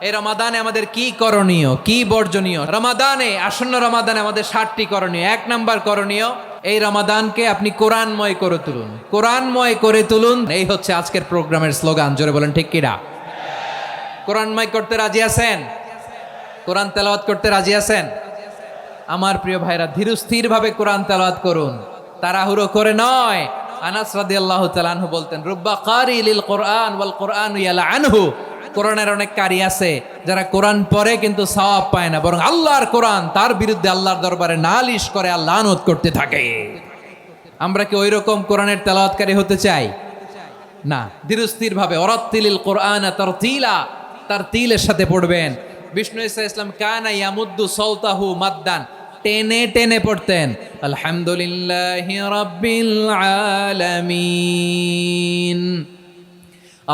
এই রমাদানে আমাদের কি করণীয়, কি বর্জনীয়? রমাদানে, আসন্ন রমাদানে আমাদের 7টি করণীয়। 1 নাম্বার করণীয়, এই রমাদানকে আপনি কোরআনময় করে তুলুন। কোরআনময় করে তুলুন, এই হচ্ছে আজকের প্রোগ্রামের স্লোগান। জোরে বলেন ঠিক কিনা? কোরআনময় করতে রাজি আছেন? কোরআন তেলাওয়াত করতে রাজি আছেন? আমার প্রিয় ভাইরা, ধীরস্থির ভাবে কোরআন তেলাওয়াত করুন, তাড়াহুড়ো করে নয়। আনাস রাদিয়াল্লাহু তাআলা আনহু বলতেন, রুব্বা কারি লিল কোরআন ওয়াল কোরআনু ইয়ালআনহু। কোরআনের অনেক কারি আছে যারা কোরআন পড়ে কিন্তু সওয়াব পায় না, বরং আল্লাহর কোরআন তার বিরুদ্ধে আল্লাহর দরবারে নালিশ করে আর লানত করতে থাকে। আমরা কি ওই রকম কোরআনের তেলাওয়াতকারী হতে চাই? না। ধীরস্থির ভাবে ওয়ারাত্তিলিল কোরআনা তারতিলা, তারতিলের সাথে পড়বেন। বিষ্ণু ঈসা ইসলাম কানা ইয়ামুদ্দু সাওতাহু মাদ্দান, টেনে টেনে পড়তেন। আলহামদুলিল্লাহি রাব্বিল আলামিন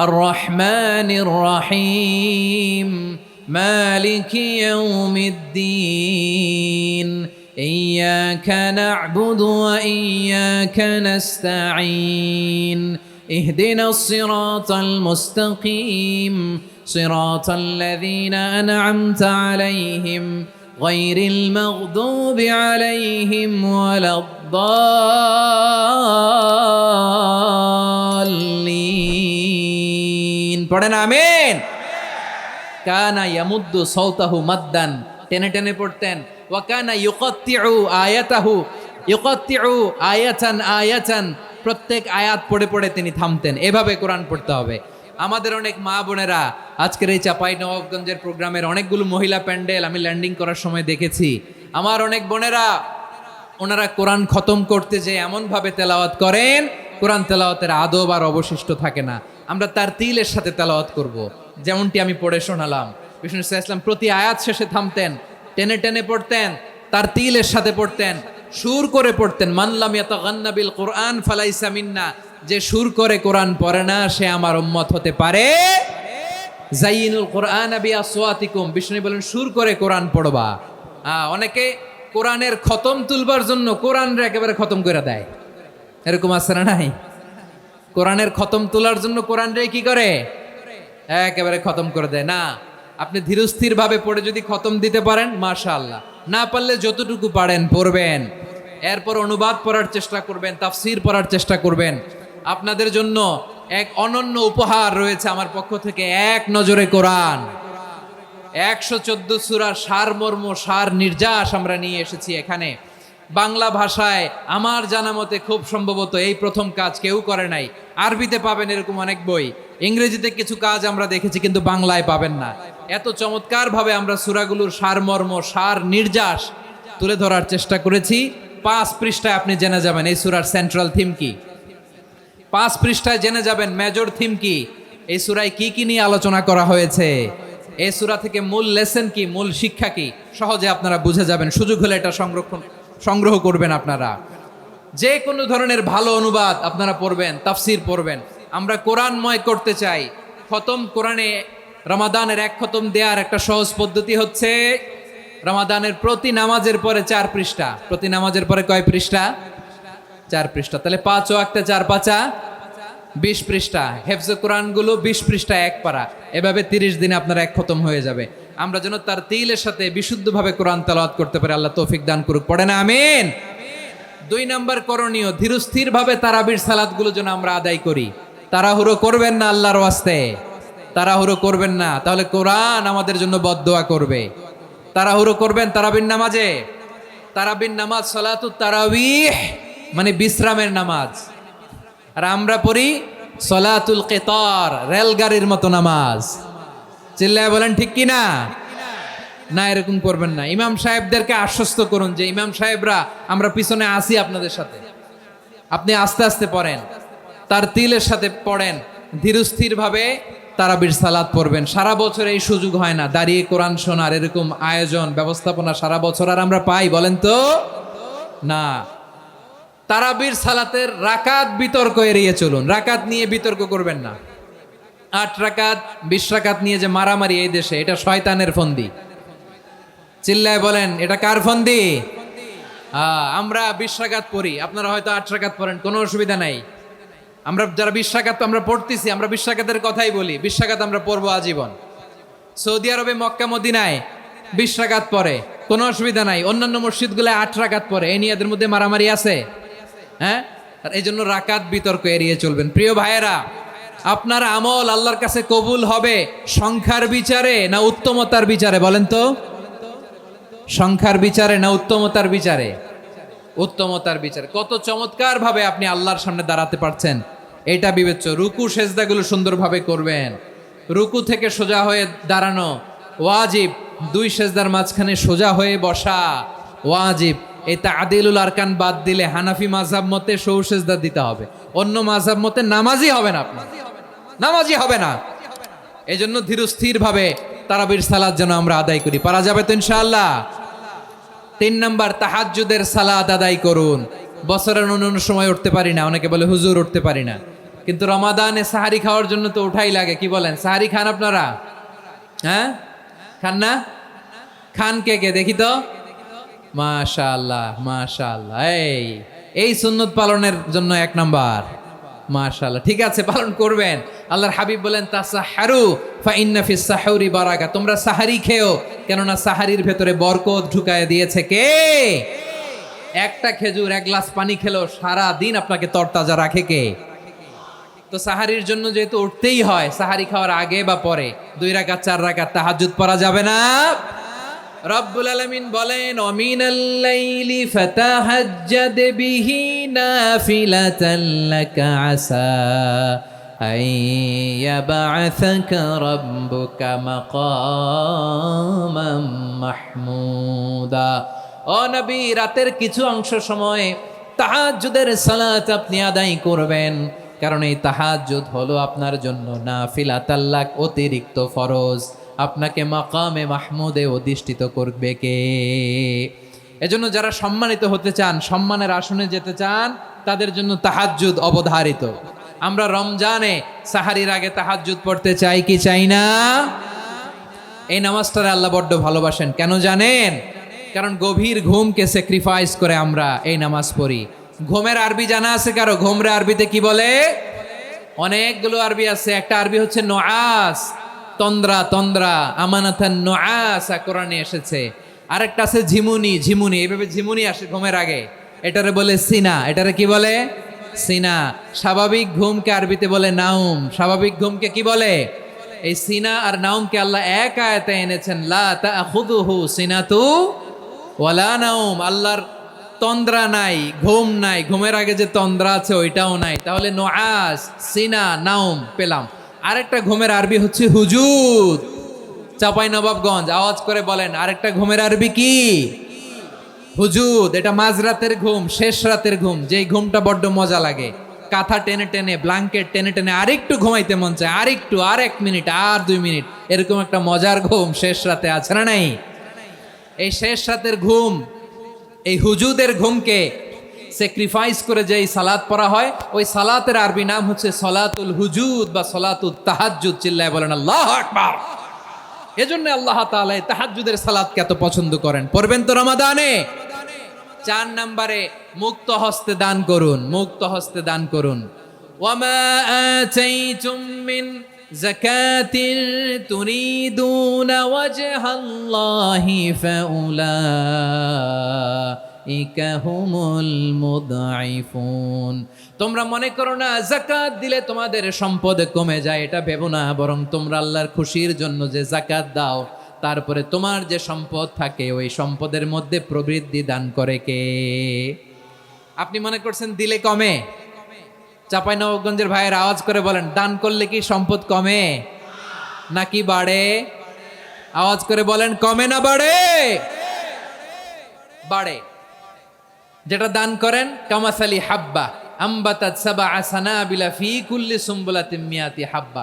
আর রহমানির রহিম মালিকি ইয়াউমিদ্দিন ইয়্যাকা না'বুদু ওয়া ইয়্যাকা নাস্তাঈন ইহদিনাস সিরাতাল মুস্তাকিম সিরাতাল লাযীনা আন'আমতা আলাইহিম গায়রিল মাগদুবি আলাইহিম ওয়ালাদ-দাল্লিন। পড়েন আমিন। কানা ইয়ামুদ্দু সাওতাহু মাদ্দান, টেনে টেনে পড়তেন। ওয়া কানা ইউকাত্তিউ আয়াতাহু, ইউকাত্তিউ আয়াতান আয়াতান, প্রত্যেক আয়াত পড়ে পড়ে তিনি থামতেন। এভাবে কোরআন পড়তে হবে। আমাদের অনেক মা বোনেরা আজকের এই চাঁপাইনবাবগঞ্জের প্রোগ্রামের অনেকগুলো মহিলা প্যান্ডেল আমি ল্যান্ডিং করার সময় দেখেছি। আমার অনেক বোনেরা, ওনারা কোরআন খতম করতে যে এমনভাবে তেলাওয়াত করেন, কোরআন তেলাওয়াতের আদব আর অবশিষ্ট থাকে না। আমরা তার তিলের সাথে তেলাওয়াত করব, যেমনটি আমি পড়ে শোনালাম। বিষ্ণু ইসলাম প্রতি আয়াত শেষে থামতেন, টেনে টেনে পড়তেন, তার তিলের সাথে পড়তেন, সুর করে পড়তেন। মানলাম ইয়াতাগান্না বিল কোরআন ফালাইসা মিন্না, যে সুর করে কোরআন পড়ে না সে আমার উম্মত হতে পারে। জাইনুল কোরআন বিআসওয়াতিকুম, বিষ্ণু বলেন সুর করে কোরআন পড়বা। অনেকে কোরআনের খতম তুলবার জন্য কোরআনরে একেবারে খতম করে দেয়, এরকম আছে না নাই? কোরআনের খতম তোলার জন্য কোরআনরে কি করে? একেবারে খতম করে দেয়। না, আপনি ধীরস্থির ভাবে পড়ে যদি খতম দিতে পারেন মাশাআল্লাহ, না পারলে যতটুকু পারেন পড়বেন। এরপর অনুবাদ পড়ার চেষ্টা করবেন, তাফসির পড়ার চেষ্টা করবেন। আপনাদের জন্য এক অনন্য উপহার রয়েছে আমার পক্ষ থেকে, এক নজরে কোরআন। 114 সূরার সারমর্ম, সার নির্যাস আমরা নিয়ে এসেছি এখানে। বাংলা ভাষায় আমার জানা মতে খুব সম্ভবত এই প্রথম কাজ কেউ করে নাই। আরবিতে পাবেন এরকম অনেক বই, ইংরেজিতে কিছু কাজ আমরা দেখেছি, কিন্তু বাংলায় পাবেন না। এত চমৎকারভাবে আমরা সূরাগুলোর সারমর্ম, সার নির্যাস তুলে ধরার চেষ্টা করেছি। 5 পৃষ্ঠায় আপনি জেনে যাবেন এই সূরার সেন্ট্রাল থিম কি। 5 পৃষ্ঠায় জেনে যাবেন মেজর থিম কি, এই সূরায় কি কি নিয়ে আলোচনা করা হয়েছে, এই সূরা থেকে মূল লেসন কি, মূল শিক্ষা কি, সহজে আপনারা বুঝে যাবেন। সুযোগ হলে এটা সংগ্রহ করবেন। আপনারা যে কোনো ধরনের ভালো অনুবাদ আপনারা পড়বেন, তাফসির পড়বেন। আমরা কোরআনময় করতে চাই। খতম কোরআনে রমাদানের 1 খতম দেওয়ার একটা সহজ পদ্ধতি হচ্ছে রমাদানের প্রতি নামাজের পরে 4 পৃষ্ঠা। প্রতি নামাজের পরে কয় পৃষ্ঠা? 4 পৃষ্ঠা। তাহলে 5 ওয়াক্তে 4 পাঁচা 20 পৃষ্ঠা। হেফজে কোরআনগুলো 20 পৃষ্ঠা 1 পারা। এভাবে 30 দিনে আপনার 1 খতম হয়ে যাবে। আমরা যেন তার তিলের সাথে বিশুদ্ধভাবে কোরআন তেলাওয়াত করতে পারি। আল্লাহ তৌফিক দান করুক। পড়ে না আমিন। 2 নাম্বার করণীয়, ধীরস্থিরভাবে তারাবির সালাতগুলো যেন আমরা আদায় করি। তাড়াহুড়ো করবেন না আল্লাহর ওয়াস্তে, তাড়াহুড়ো করবেন না, তাহলে কোরআন আমাদের জন্য বদদোয়া করবে। তাড়াহুড়ো করবেন তারাবির নামাজে। তারাবির নামাজ সালাতুত তারাবিহ মানে বিশ্রামের নামাজ। আর আমরা পড়ি সলাতুল কিতার, রেলগাড়ির মতো নামাজ। চিল্লায় বলেন ঠিক কি না? না, এরকম করবেন না। ইমাম সাহেবদেরকে আশ্বস্ত করুন যে ইমাম সাহেবরা আমরা পিছনে আসি আপনাদের সাথে, আপনি আস্তে আস্তে পড়েন, তার তিলের সাথে পড়েন, ধীরস্থির ভাবে তারাবির সালাত পড়বেন। সারা বছর এই সুযোগ হয় না, দাঁড়িয়ে কোরআন শোনার এরকম আয়োজন ব্যবস্থাপনা সারা বছর আর আমরা পাই বলেন তো? না। তারাবির সালাতের রাকাত বিতর্ক এড়িয়ে চলুন। রাকাত নিয়ে বিতর্ক করবেন না। 8 রাকাত 20 রাকাত নিয়ে যে মারামারি এই দেশে, এটা শয়তানের ফন্দি। চিল্লায় বলেন এটা কার ফন্দি? আমরা 20 রাকাত পড়ি, আপনারা হয়তো 8 রাকাত পড়েন, কোনো অসুবিধা নাই। আমরা যারা 20 রাকাত আমরা পড়তেছি, আমরা 20 রাকাতের কথাই বলি। 20 রাকাত আমরা পড়বো আজীবন। সৌদি আরবে মক্কা মদিনায় 20 রাকাত পড়ে, কোনো অসুবিধা নাই। অন্যান্য মসজিদগুলো 8 রাকাত পড়ে, এই নিয়ে এদের মধ্যে মারামারি আছে? হ্যাঁ, আর এই জন্য রাকাত বিতর্ক এড়িয়ে চলবেন। প্রিয় ভাইয়েরা, আপনার আমল আল্লাহর কাছে কবুল হবে সংখ্যার বিচারে না উত্তমতার বিচারে? বলেন তো, সংখ্যার বিচারে না উত্তমতার বিচারে? উত্তমতার বিচারে। কত চমৎকার ভাবে আপনি আল্লাহর সামনে দাঁড়াতে পারছেন এটা বিবেচ্য। রুকু সেজদাগুলো সুন্দরভাবে করবেন। রুকু থেকে সোজা হয়ে দাঁড়ানো ওয়াজিব, 2 সেজদার মাঝখানে সোজা হয়ে বসা ওয়াজিব। এই তাদিলুল আরকান বাদ দিলে হানাফি মাযহাব মতে সৌ সেজদা দিতে হবে, অন্য মাযহাব মতে নামাজি হবে না, আপনি নামাজি হবে না। এই জন্য ধীরস্থির ভাবে তারাবির সালাত যেন আমরা আদায় করি। পারা যাবে তো ইনশাআল্লাহ? 3 নাম্বার, তাহাজ্জুদের সালাত আদায় করুন। বছরের অন্য সময় উঠতে পারি না, অনেকে বলে হুজুর উঠতে পারি না, কিন্তু রমাদানে সাহারি খাওয়ার জন্য তো উঠাই লাগে। কি বলেন, সাহারি খান আপনারা? হ্যাঁ, খান না? খান কে কে দেখি তো? মাশাআল্লাহ মাশাআল্লাহ, এই সুন্নত পালনের জন্য 1 নাম্বার। মাশাআল্লাহ, ঠিক আছে, পালন করবেন। আল্লাহর হাবিব বলেন তাসাহারু ফা ইন্না ফিস সাহুরি বারাকা, তোমরা সাহারি খেও, কেননা সাহারির ভেতরে বরকত ঢুকায় দিয়েছে কে? একটা খেজুর, 1 গ্লাস পানি খেলো সারা দিন আপনাকে তরতাজা রাখে কে? তো সাহারির জন্য যেহেতু উঠতেই হয়, সাহারি খাওয়ার আগে বা পরে 2 রাকাত 4 রাকাত তাহাজ্জুদ পড়া যাবে না? রব্বুল আলামিন বলেন ওয়ামিনাল লাইলি ফাতাহাজ্জাদ বিহি নাফিলাতান লাকা আসা আইয়াবআসাকা রাব্বুকা মাকামাম মাহমুদা। ও নবী, রাতের কিছু অংশ সময় তাহাজ্জুদের সালাত আপনি আদায় করবেন, কারণ এই তাহাজ্জুদ হলো আপনার জন্য নাফিলাতাল লাক, অতিরিক্ত ফরজ। আপনাকে মাকামে মাহমুদে অধিষ্ঠিত করবে কে? এজন্য যারা সম্মানিত হতে চান, সম্মানের আসনে যেতে চান, তাদের জন্য তাহাজ্জুদ অবধারিত। আমরা রমজানে সাহারির আগে তাহাজ্জুদ পড়তে চাই কি চাই না? এই নামাজটারে আল্লাহ বড্ড ভালোবাসেন। কেন জানেন? কারণ গভীর ঘুমকে স্যাক্রিফাইস করে আমরা এই নামাজ পড়ি। ঘুমের আরবি জানা আছে কারো? ঘুমরে আরবিতে কি বলে? অনেকগুলো আরবি আছে। একটা আরবি হচ্ছে নুআস, তন্দ্রা, তন্দ্রা, আমানাতান নুআসা কোরআনে এসেছে। আরেকটা আছে ঝিমুনি, ঝিমুনি, এইভাবে ঝিমুনি আসে ঘুমের আগে, এটারে বলে সিনা। এটারে কি বলে? সিনা। স্বাভাবিক ঘুমকে আরবিতে বলে নাউম। স্বাভাবিক ঘুমকে কি বলে? এই সিনা আর নাউমকে আল্লাহ এক আয়াতে এনেছেন, লা তাখুযুহু সিনাতু ওয়ালা নাউম। আল্লাহর তন্দ্রা নাই, ঘুম নাই, ঘুমের আগে যে তন্দ্রা আছে ওইটাও নাই। তাহলে নুআস, সিনা, নাউম পেলাম। আরেকটা ঘুমের আরবি হচ্ছে হুজুদ। চাঁপাইনবাবগঞ্জ আওয়াজ করে বলেন, আরেকটা ঘুমের আরবি কি? হুজুদ। এটা মাঝরাতের ঘুম, শেষ রাতের ঘুম, যেই ঘুমটা বড্ড মজা লাগে। কাঁথা টেনে টেনে, ব্ল্যাঙ্কেট টেনে টেনে আরেকটু ঘুমাইতে মন চায়, আরেকটু, আর 1 মিনিট, আর 2 মিনিট, এরকম একটা মজার ঘুম শেষ রাতে আছে না নাই? এই শেষ রাতের ঘুম, এই হুজুদের ঘুমকে স্যাক্রিফাইস করে যেই সালাত পড়া হয়, ওই সালাতের আরবি নাম হচ্ছে সলাতুল হুজুদ বা সলাতুত তাহাজ্জুদ। চিল্লায় বলেন আল্লাহু আকবার। এজন্য আল্লাহ তাআলা এই তাহাজ্জুদের সালাতকে এত পছন্দ করেন। পড়বেন তো রমাদানে। 4 নম্বরে মুক্ত হস্তে দান করুন, মুক্ত হস্তে দান করুন। ওয়ামা আতাইতুম মিন যাকাতিন তুরিদুনা ওয়াজহাল্লাহি ফাউলাইকা হুমুল মুদঈফুন। তোমরা মনে করো না যাকাত দিলে তোমাদের সম্পদ কমে যায়, এটা ভেবো না। বরং তোমরা আল্লাহর খুশির জন্য যে যাকাত দাও, তারপরে তোমার যে সম্পদ থাকে ওই সম্পদের মধ্যে প্রবৃদ্ধি দান করে কে? আপনি মনে করছেন দিলে কমে? চাঁপাইনবাবগঞ্জের ভাইয়ের আওয়াজ করে বলেন, দান করলে কি সম্পদ কমে নাকি বাড়ে? আওয়াজ করে বলেন, কমে না বাড়ে? বাড়ে। যেটা দান করেন, কামাসালি হাব্বা আম্বাতাত সাবআ সানাবিলা ফি কুল্লি সুম্বুলাতিন মিয়াতি হাব্বা।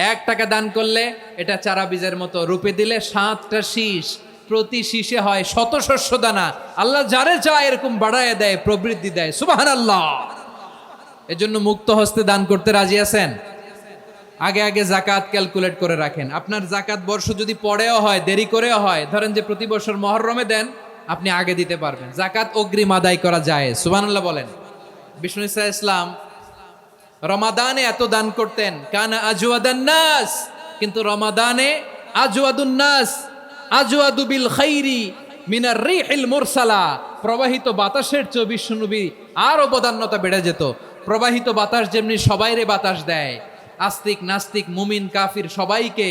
1 টাকা দান করলে এটা চারা বীজের মতো, রূপে দিলে 7টা শীষ, প্রতি শীষে হয় 100 শস্য দানা। আল্লাহ যারে চায় এরকম বাড়ায় দেয়, প্রবৃদ্ধি দেয়। সুবহানাল্লাহ। এজন্য মুক্ত হস্তে দান করতে রাজি আছেন? আগে আগে যাকাত ক্যালকুলেট করে রাখেন। আপনার যাকাত বর্ষ যদি পড়েও হয়, দেরি করেও হয়, ধরেন যে প্রতি বছর মুহররমে দেন, আপনি আগে দিতে পারবেন। যাকাত অগ্রিম আদায় করা যায়। সুবহানাল্লাহ বলেন। বিষ্ণু ইসা ইসলাম রমাদানে এত দান করতেন, কানা আজওয়াদান নাস, কিন্তু রমাদানে আজওয়াদুন নাস আজওয়াদু বিল খাইরি মিনার রিহিল মুরসালা। প্রবাহিত বাতাসের চেয়ে বিশ্বনবী আরো বদান্যতা বেড়ে যেত। প্রবাহিত বাতাস যেমনি সবাইরে বাতাস দেয়, আস্তিক নাস্তিক মুমিন কাফির সবাইকে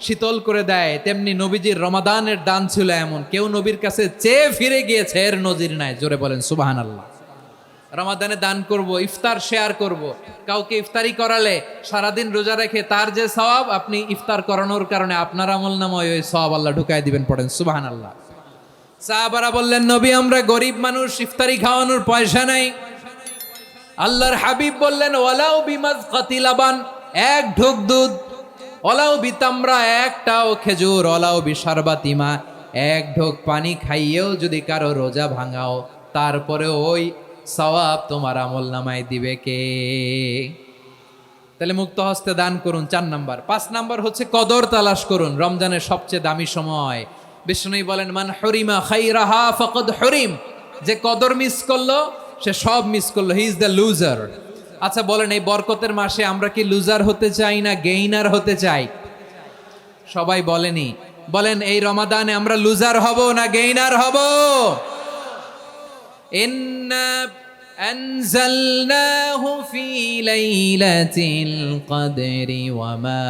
শীতল করে দেয়, তেমনি নবীজির রমাদানের দান ছিল এমন, কেউ নবীর কাছে চেয়ে ফিরে গিয়েছে এর নজির নাই। জোরে বলেন সুবহানাল্লাহ। রমাদানে দান করব, ইফতার শেয়ার করব। কাউকে ইফতারি করালে সারাদিন রোজা রেখে তার যে সওয়াব, আপনি ইফতার করানোর কারণে আপনার আমলনামায় ওই সওয়াব আল্লাহ ঢুকাই দিবেন। পড়েন সুবহানাল্লাহ। সাহাবারা বললেন, নবী আমরা গরিব মানুষ, ইফতারি খাওয়ানোর পয়সা নাই। আল্লাহর হাবিব বললেন, ওয়ালাউ বিমাজকাতি লাবান, এক ঢোক দুধ, ওয়ালাউ বিতামরা, একটাও খেজুর, ওয়ালাউ বিশারবাতিমা, এক ঢোক পানি খাইয়েও যদি কারো রোজা ভাঙাও, তারপরে ওই সওয়াব তোমার আমলনামায় দিবে কে? তাহলে মুক্ত হস্তে দান করুন, 4 নাম্বার। 5 নাম্বার হচ্ছে কদর তালাশ করুন। রমজানের সবচেয়ে দামি সময়। বিষ্ণু বলেন, মান হরিমা খাইরাহা ফাকাদ হরিম, যে কদর মিস করলো সে সব মিস করলো, হি ইজ দ্য লুজার। আচ্ছা বলেন, এই বরকতের মাসে আমরা কি লুজার হতে চাই না গেইনার হতে চাই? সবাই বলেনি, বলেন এই রমাদানে আমরা লুজার হব না গেইনার হব? ইন্না আনজালনাহু ফি লাইলাতিল কদরি ওয়া মা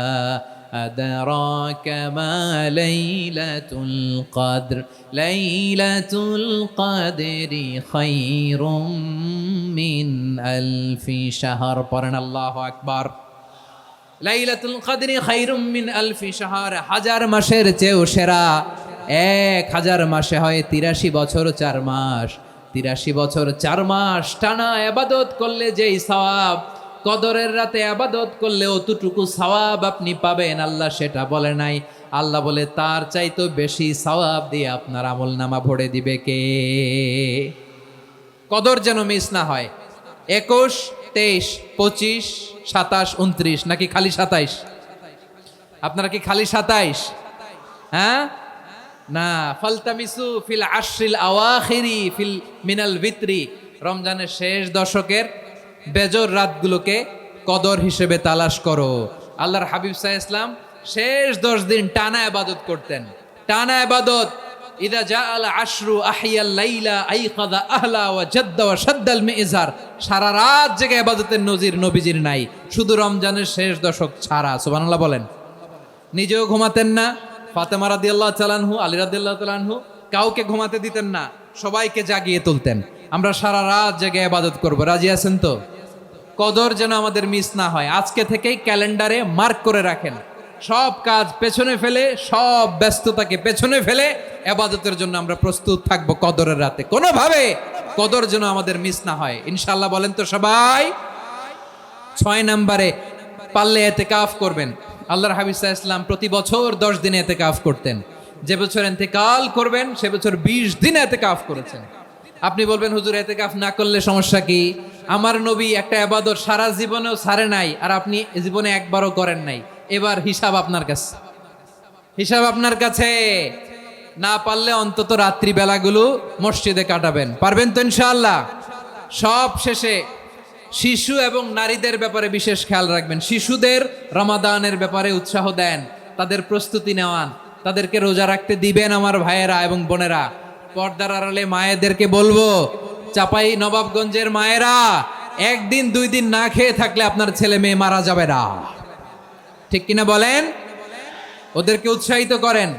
আদরাকা মা লাইলাতুল কদর লাইলাতুল কদরি খায়রুম মিন আলফি শাহর। পড়েন আল্লাহু আকবার। লাইলাতুল কদরি খায়রুম মিন আলফি শাহর, 1000 মাসের চেয়েও সেরা। 1000 মাসে হয় 83 বছর 4 মাস। 83 বছর 4 মাস টানা ইবাদত করলে যেই সওয়াব, কদরের রাতে ইবাদত করলে অতটুকু সওয়াব আপনি পাবেন, আল্লাহ সেটা বলে নাই। আল্লাহ বলে তার চাইতে বেশি সওয়াব দিয়ে আপনার আমলনামা ভরে দিবে কে? কদর যেন মিস না হয়। 21, 23, 25, 27, 29 নাকি খালি 27? আপনারা কি খালি 27? হ্যাঁ না, ফালতামিসু ফিল আশরিল আওয়াখিরি ফিল মিনাল ভিতরি, রমজানের শেষ দশকের বেজর রাতগুলোকে কদর হিসেবে তালাশ করো। আল্লাহর হাবিব সাল্লাল্লাহু আলাইহি ওয়াসাল্লাম শেষ 10 দিন টানা ইবাদত করতেন, টানা ইবাদত। ইদা জাআল আশরু আহিয়াল লাইলা আইকাযা আহলা ওয়া জাদ্দা ওয়া শাদ্দাল মিজার, সারা রাত জেগে ইবাদতের নজির নবীজির নাই, শুধু রমজানের শেষ দশক ছাড়া। সুবহানাল্লাহ বলেন। নিজেও ঘুমাতেন না, ফাতেমা রাদিয়াল্লাহু তাআলা আনহু, আলী রাদিয়াল্লাহু তাআলা আনহু কাউকে ঘুমাতে দিতেন না, সবাইকে জাগিয়ে তুলতেন। আমরা সারা রাত জেগে ইবাদত করব, রাজি আছেন তো? কদর যেন আমাদের মিস না হয়। আজকে থেকেই ক্যালেন্ডারে মার্ক করে রাখেন, সব কাজ পেছনে ফেলে, সব ব্যস্ততাকে পেছনে ফেলে ইবাদতের জন্য আমরা প্রস্তুত থাকব কদরের রাতে। কোনোভাবে কদর যেন আমাদের মিস না হয়, ইনশাআল্লাহ। বলেন তো সবাই। 6 নম্বরে পারলে ইতিকাফ করবেন। আল্লাহর হাবিব সাল্লাল্লাহু আলাইহি ওয়াসাল্লাম প্রতি বছর 10 দিন ইতিকাফ করতেন। যে বছর ইন্তেকাল করবেন সে বছর 20 দিন ইতিকাফ করেছেন। আপনি বলবেন, হুজুর ইতিকাফ না করলে সমস্যা কি? আমার নবী একটা ইবাদত সারা জীবনেও ছাড়ে নাই, আর আপনি জীবনে একবারও করেন নাই। এবার হিসাব আপনার কাছে, হিসাব আপনার কাছে। না পারলে অন্তত রাত্রি বেলাগুলো মসজিদে কাটাবেন। পারবেন তো ইনশাআল্লাহ? সব শেষে শিশু এবং নারীদের ব্যাপারে বিশেষ খেয়াল রাখবেন। শিশুদের রমাদানের ব্যাপারে উৎসাহ দেন, তাদের প্রস্তুতি নেওয়ান, তাদেরকে রোজা রাখতে দিবেন। আমার ভাইয়েরা এবং বোনেরা, পর্দার আড়ালে মায়েদেরকে বলবো, চাপাই নবাবগঞ্জের মায়েরা, 1 দিন 2 দিন না খেয়ে থাকলে আপনার ছেলে মেয়ে মারা যাবে না, ঠিক কিনা বলেন? ওদেরকে উৎসাহিত করেন,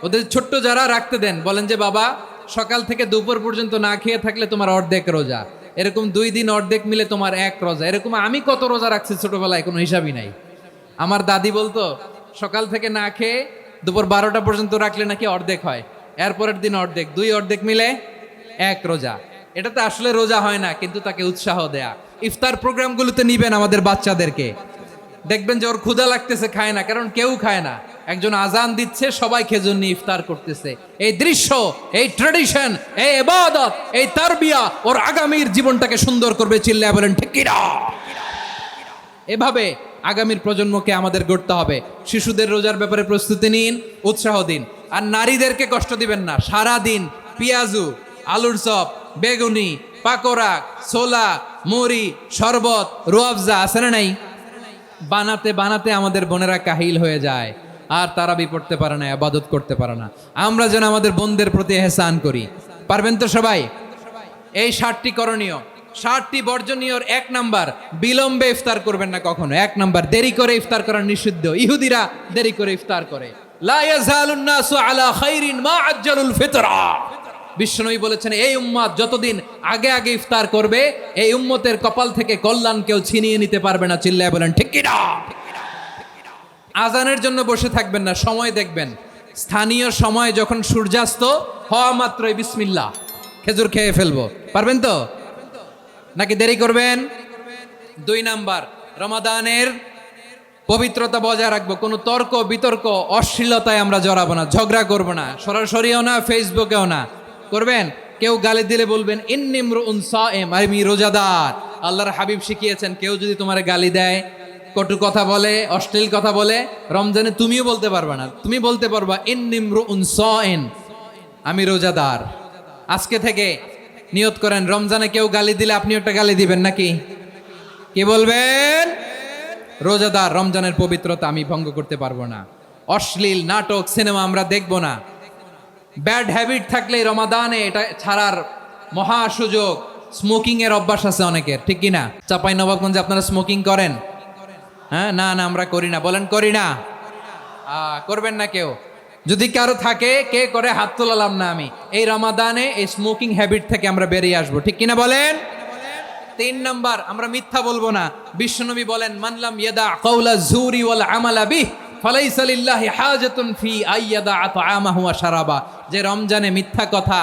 ওদের ছোট্ট যারা রাখতে দেন, বলেন যে বাবা সকাল থেকে দুপুর পর্যন্ত না খেয়ে থাকলে তোমার অর্ধেক রোজা, এরকম 2 দিন অর্ধেক মিলে তোমার 1 রোজা। এরকম আমি কত রোজা রাখছি ছোটবেলায়, কোনো হিসাবই নাই। আমার দাদি বলতো সকাল থেকে না খেয়ে দুপুর 12টা পর্যন্ত রাখলে নাকি অর্ধেক হয়, এরপরের দিন অর্ধেক, 2 অর্ধেক মিলে 1 রোজা। এটা তো আসলে রোজা হয় না, কিন্তু তাকে উৎসাহ দেয়া। ইফতার প্রোগ্রামগুলোতে নিবেন আমাদের বাচ্চাদেরকে, দেখবেন যে ওর ক্ষুধা লাগতেছে, খায় না, কারণ কেউ খায় না। একজন আজান দিচ্ছে, সবাই খেজুর নিয়ে ইফতার করতেছে। এই দৃশ্য, এই ট্র্যাডিশন, এই ইবাদত, এই তারবিয়া ওর আগামীর জীবনটাকে সুন্দর করবে। চিল্লায় বলেন ঠিক কিনা? এভাবে আগামীর প্রজন্মকে আমাদের গড়তে হবে। শিশুদের রোজার ব্যাপারে প্রস্তুতি নিন, উৎসাহ দিন। আর নারীদেরকে কষ্ট দিবেন না। সারা দিন পেঁয়াজু, আলুর চপ, বেগুনি, পাকোড়া, ছোলা, মুড়ি, শরবত, রুয়াবজা আছে না নাই? বানাতে বানাতে আমাদের বোনেরা কাহিল হয়ে যায়। আর তারাবি পড়তে পারে না, ইবাদত করতে পারে না। আমরা যেন আমাদের বোনদের প্রতি এহসান করি। পারবেন তো সবাই? এই 60টি করণীয়, 60টি বর্জনীয়র 1 নাম্বার, বিলম্বে ইফতার করবেন না কখনো। 1 নাম্বার, দেরি করে ইফতার করা নিষিদ্ধ। ইহুদিরা দেরি করে ইফতার করে। লা ইয়াজালুন নাসু আলা খাইরিন মা আজ্জালুল ফিতরা। বিশ্বনবী বলেছেন, এই উম্মত যতদিন আগে আগে ইফতার করবে, এই উম্মতের কপাল থেকে কল্যাণ কেউ ছিনিয়ে নিতে পারবে না। চিল্লায় বলেন ঠিক কি না? আজানের জন্য বসে থাকবেন না, সময় দেখবেন। স্থানীয় সময় যখন সূর্যাস্ত হওয়া মাত্রই বিসমিল্লাহ, খেজুর খেয়ে ফেলবো। পারবেন তো নাকি দেরি করবেন? 2 নাম্বার, রমাদানের পবিত্রতা বজায় রাখবো। কোনো তর্ক বিতর্ক অশ্লীলতায় আমরা জড়াবো না, ঝগড়া করবো না, সরাসরিও না, ফেসবুকেও না। করবেন? কেউ গালি দিলে বলবেন ইন্নিমরুউন সায়েম, আমি রোজাদার। আল্লাহর হাবিব শিখিয়েছেন, কেউ যদি তোমার গালি দেয়, কটু কথা বলে, অশ্লীল কথা বলে, রমজানে তুমিও বলতে পারবা না। তুমি বলতে পারবা ইন্নিমরুউন সায়েম, আমি রোজাদার। আজকে থেকে নিয়ত করেন, রমজানে কেউ গালি দিলে আপনি একটা গালি দিবেন নাকি? কি বলবেন? রোজাদার, রমজানের পবিত্রতা আমি ভঙ্গ করতে পারবো না। অশ্লীল নাটক সিনেমা আমরা দেখবো না। ব্যাড হ্যাবিট থাকলে রমাদানে এটা ছাড়ার মহা সুযোগ। স্মোকিং এর অভ্যাস আছে অনেকের, ঠিক কিনা? চাপাই নবাবগঞ্জে আপনারা স্মোকিং করেন? হ্যাঁ, না না আমরা করি না। বলেন করি না? করবেন না কেউ? যদি কারো থাকে, কে করে হাত তোলালাম না আমি। এই রমাদানে এই স্মোকিং হ্যাবিট থেকে আমরা বেরিয়ে আসবো, ঠিক কিনা বলেন? 3 নাম্বার, আমরা মিথ্যা বলবো না। বিশ্বনবী বলেন, মানলাম ইয়াদা কাওলা যুরি ওয়াল আমালা বিহ ফালাইসা লিল্লাহি হাজাতুন ফি আইয়াদা তাআমাহু ওয়া শারাবা। যে রমজানে মিথ্যা কথা,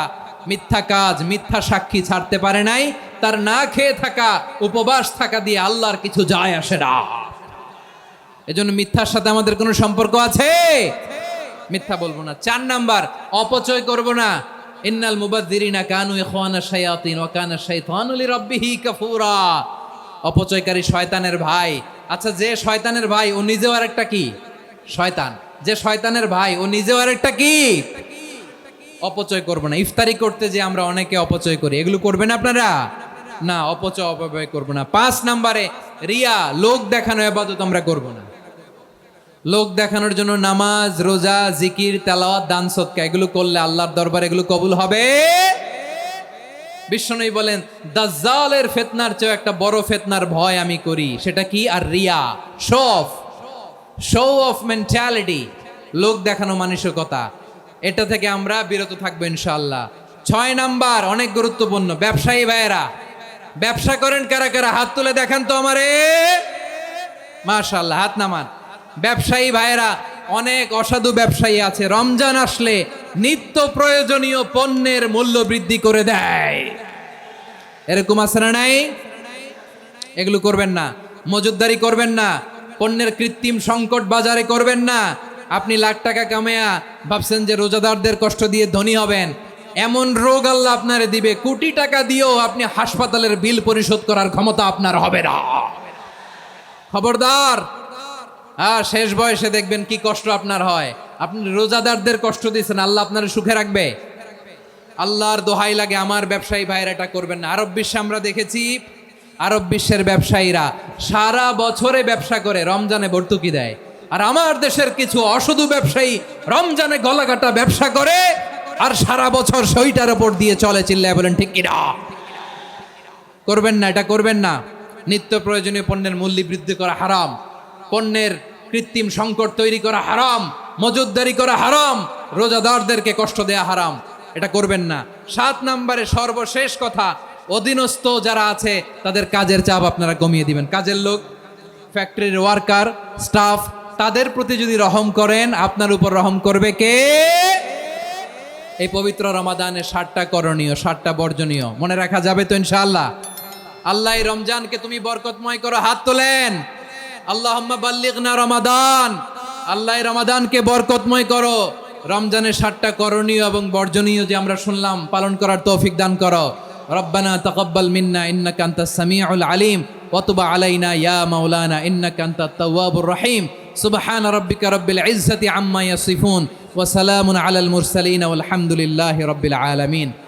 মিথ্যা কাজ, মিথ্যা সাক্ষী ছাড়তে পারে নাই, তার না খেয়ে থাকা, উপবাস থাকা দিয়ে আল্লাহর কিছু যায় আসে না। এজন্য মিথ্যার সাথে আমাদের কোনো সম্পর্ক আছে? মিথ্যা বলবো না। 4 নাম্বার, অপচয় করব না। ইন্নাল মুবাযযিরিনা কানু ইখওয়ানা শায়াতিন ওয়া কানা শাইতানু লিরাব্বিহি কাফুরা। অপচয়কারী শয়তানের ভাই। আচ্ছা, যে শয়তানের ভাই ও নিজেও আরেকটা কি? শয়তান। যে শয়তানের ভাই ও নিজেও আরেকটা কি? অপচয় করব না। ইফতারি করতে যে আমরা অনেকে অপচয় করি, এগুলো করবেন আপনারা? না, অপচয় অপব্যয় করব না। 5 নাম্বারে, রিয়া, লোক দেখানো ইবাদত আমরা করব না। লোক দেখানোর জন্য নামাজ, রোজা, জিকির, তেলাওয়াত, দান, সদকা এগুলো করলে আল্লাহর দরবারে এগুলো কবুল হবে? বিশ্বনবী বলেন, দাজ্জালের ফিতনার চেয়ে একটা বড় ফিতনার ভয় আমি করি। সেটা কি? আর রিয়া, শো অফ মেন্টালিটি, লোক দেখানো মানসিকতা। এটা থেকে আমরা বিরত থাকবো ইনশাআল্লাহ। 6 নাম্বার, অনেক গুরুত্বপূর্ণ। ব্যবসায়ী ভাইয়েরা, ব্যবসা করেন কারা কারা? হাত তুলে দেখান তো আমারে। মাশাআল্লাহ, হাত নামান। ব্যবসায়ী ভাইয়েরা, অনেক অসাধু ব্যবসায়ী আছে, রমজান আসলে নিত্য প্রয়োজনীয় পণ্যের মূল্য বৃদ্ধি করে দেয়। এরকম আছে না নাই? এগুলো করবেন না। মজুদদারি করবেন না। পণ্যের কৃত্রিম সংকট বাজারে করবেন না। আপনি লাখ টাকা কামায়া ভাবছেন যে রোজাদারদের কষ্ট দিয়ে ধনী হবেন। এমন রোগ আল্লাহ আপনারে দিবে, কোটি টাকা দিয়েও আপনি হাসপাতালের বিল পরিশোধ করার ক্ষমতা আপনার হবে না। খবরদার। শেষ বয়সে দেখবেন কি কষ্ট আপনার হয়। আপনি রোজাদারদের কষ্ট দিয়েছেন, আল্লাহ আপনার সুখে রাখবে? আল্লাহর দোহাই লাগে, আমার ব্যবসায়ী ভাইয়েরা এটা করবেন না। আরব বিশ্বে আমরা দেখেছি, আরব বিশ্বের ব্যবসায়ীরা সারা বছরে ব্যবসা করে, রমজানে ভর্তুকি দেয়। আর আমার দেশের কিছু অসাধু ব্যবসায়ী রমজানে গলাকাটা ব্যবসা করে আর সারা বছর সইটার উপর দিয়ে চলে। চিল্লায় বলেন ঠিক কিনা? করবেন না, এটা করবেন না। নিত্য প্রয়োজনীয় পণ্যের মূল্য বৃদ্ধি করা হারাম, পণ্যের কৃত্রিম সংকট তৈরি করা হারাম, মজুদদারি করা হারাম, রোজাদারদেরকে কষ্ট দেয়া হারাম। এটা করবেন না। 7 নাম্বারে সর্বশেষ কথা, অধীনস্থ যারা আছে তাদের কাজের চাপ আপনারা কমিয়ে দিবেন। কাজের লোক, ফ্যাক্টরির ওয়ার্কার, স্টাফ, তাদের প্রতি যদি রহম করেন, আপনার উপর রহম করবে কে? এই পবিত্র রমাদানে 60টা করণীয়, 60টা বর্জনীয় মনে রাখা যাবে তো ইনশাআল্লাহ? আল্লাহ এই রমজানকে তুমি বরকতময় করো। হাত তোলেন। আল্লাহুম্মা বাল্লিগনা রমাদান। আল্লাহ এই রমাদানকে বরকতময় করো। রমজানের 60টা করণীয় এবং বর্জনীয় যে আমরা শুনলাম, পালন করার তৌফিক দান করো। রব্বানা তাকাব্বাল মিন্না ইন্নাকা আনতাস সামিউল আলিম ওয়া তুব আলাইনা ইয়া মাওলানা ইন্নাকা আনতাত তাওয়াবুর রহিম। সুবহানা রাব্বিকা রাব্বিল ইজ্জাতি আম্মা ইয়াসিফুন ওয়া সালামুন আলাল মুরসালিন ওয়াল হামদুলিল্লাহি রাব্বিল আলামিন।